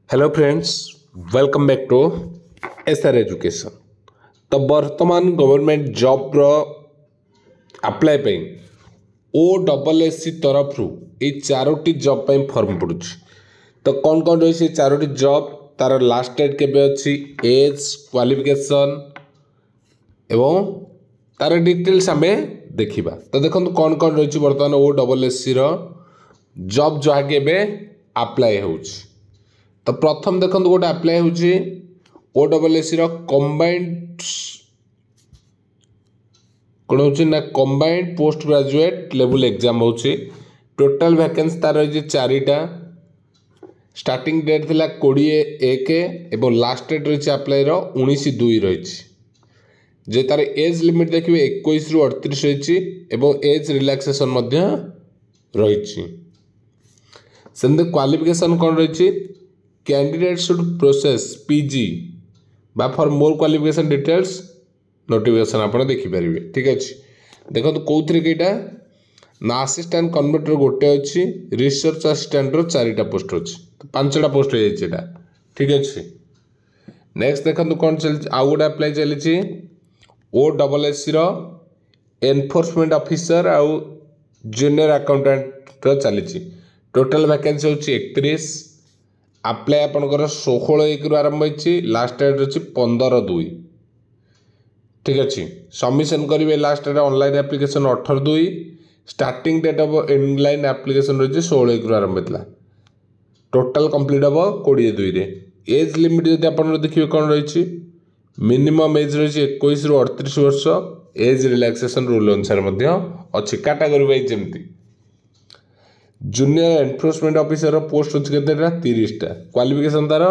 Hello friends, welcome back to SR education. तो वर्तमान government job रो अप्लाई पे OSSC तरफ ये चारोटी जॉब पे फॉर्म पड़ुछ। तो कौन कौन रही चारोटी जॉब, तार लास्ट डेट केबे अच्छी, एज, क्वालिफिकेशन एवं तार डिटेल्स आम देखा। तो देखो कौन कौन रही बर्तमान OSSC रो जॉब जहाँ के अप्लाई होउछ। तो प्रथम देखो गोटे अप्लाई OSSC कंबाइंड कौन हो combined post graduate level exam हो। टोटाल वैकेंसी तार रही चारिटा। स्टार्टिंग डेट थिला 20/1 एवं लास्ट डेट रही अप्लाई 19/2 रही। जे तार एज लिमिट देखिए 21 रु 38 रही एवं एज रिलैक्सेशन रही। सेमती क्वालिफिकेशन कौन रही, कैंडिडेट शुड प्रोसेस PG बा for more qualification details notification आप देखिपारे। ठीक अच्छे, देखो कौन कईटा ना असिस्टेंट कन्वर्टर गोटे अच्छी, रिसर्च असिस्टेंट रो 4टा पोस्ट अच्छी, तो 5टा पोस्ट हो। ठीक अच्छे, नेक्स्ट देखो कौन चलती आउ गोटे अप्लाई चली OSSC एनफोर्समेंट ऑफिसर आउ जूनियर अकाउंटेंट रो चली। टोटाल वैकेंसी हो 31। अप्लाई आपंकर 16/1 रु आरंभ होती, लास्ट डेट अच्छी 15/2। ठीक अच्छे, सबमिशन करेंगे last date online application 18/2। Starting date of online application रही 16/1 रु आरंभ होता। टोटाल कंप्लीट हम 20/2। एज लिमिट जब आप देखिए कौन रही, मिनिमम एज रही 21 रु 38 वर्ष। एज रिलैक्सेशन रूल अनुसार अच्छी कैटेगरी वाइज जमती। जूनियर एनफोर्समेंट ऑफिसर पोस्ट अच्छे के 30टा। क्वालिफिकेशन तार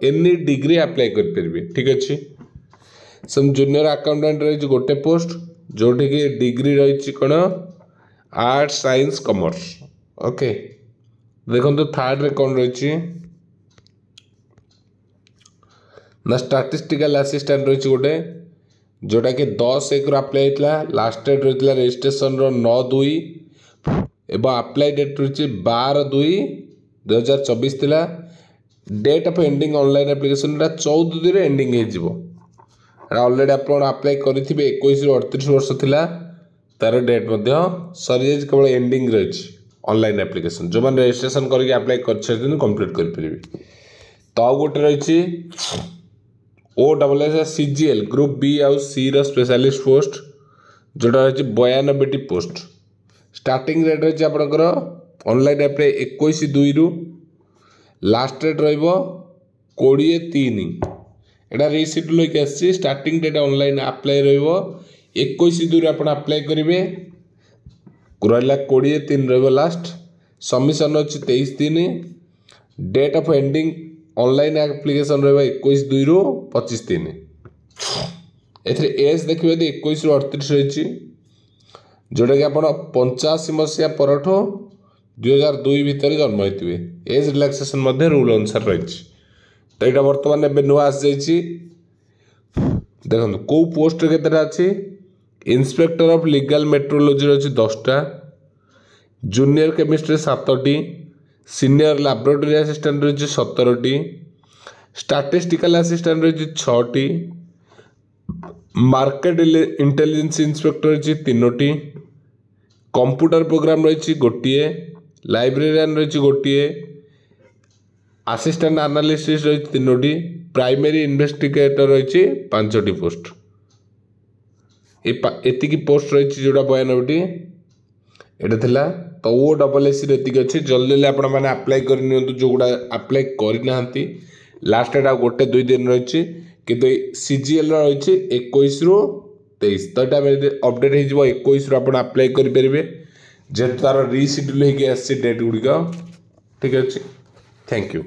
एनी डिग्री अप्लाई करेंगे। ठीक अच्छे, सम जूनियर अकाउंटेंट रही गोटे पोस्ट जोटि कि डिग्री रही कौन आर्ट्स साइंस कॉमर्स। ओके, देखो थर्ड रे कौन रही ना स्टैटिस्टिकल असिस्टेंट रही गोटे जोटा कि 10/1 अप्लाई होता। लास्ट डेट रही रजिस्ट्रेशन 9/2 एवं अप्लाई डेट रही 12/2/2024 थिला। Date of ending online application 14/2 ending हो। ऑलरेडी आप अप्लाई करेंगे 21 रु 38 वर्ष थिला, तार डेट सरी जाए, केवल एंडिंग रही ऑनलाइन एप्लिकेशन। जो मैंने रजिस्ट्रेशन करके अप्लाई कर कंप्लीट करेंगे। तो आउ गोटे रही OSSC CGL ग्रुप B आउ C रो स्पेशलिस्ट पोस्ट जोटा रही 92टी पोस्ट। स्टार्टिंग रेट रही आपंकर ऑनलाइन अप्लाई 21/2 रु, लास्ट डेट रही 20/3। यहाँ रिसीड्यूल होकर आसी। स्टार्टिंग डेट ऑनलाइन अप्लाई रही 21/2 आप अप्लाई करेंगे, रहा 20/3 रही लास्ट। सबमिशन अच्छी 23/3। Date of ending online application रहा 21/2 रु 25/3। एज देखिए 21 रु 38 रही, जोटा कि आप 85 मसीहा पर 2002 भितर जन्म होते। एज रिलैक्सेशन रूल अनुसार रही। तो यहाँ बर्तमान एवं नुआ आसी देखो कौ पोस्ट के अच्छी। इंस्पेक्टर ऑफ लीगल मेट्रोलॉजी रही 10टा, जूनियर केमिस्ट्री 7टी, सीनियर लैबोरेटरी असिस्टेंट रही 17टी, स्टैटिस्टिकल असिस्टेंट रही 6टी, मार्केट इंटेलिजेंस इंस्पेक्टर रही 3टी, कंप्यूटर प्रोग्राम रही गोटे, लाइब्रेरियन रही गोटे, असिस्टेंट एनालिस्ट रही 3टी, प्राइमरी इन्वेस्टिगेटर रही 5टी पोस्ट। एतिकी पोस्ट रही जोड़ा 92टी यहाँ। तो OSSC एति अच्छी। जल्दी आप अप्लाई कर जो गुड़ा अप्लाई करना लास्ट डेट आ गोटे 2 दिन रही, किंतु CGL रही 21 रु 23। तो यहाँ अपडेट हो 21 रु आप अप्लाई करेंगे, जेहेतु तार रिसीड्यूल होकर आसी डेट गुड़िक। ठीक अच्छे, थैंक यू।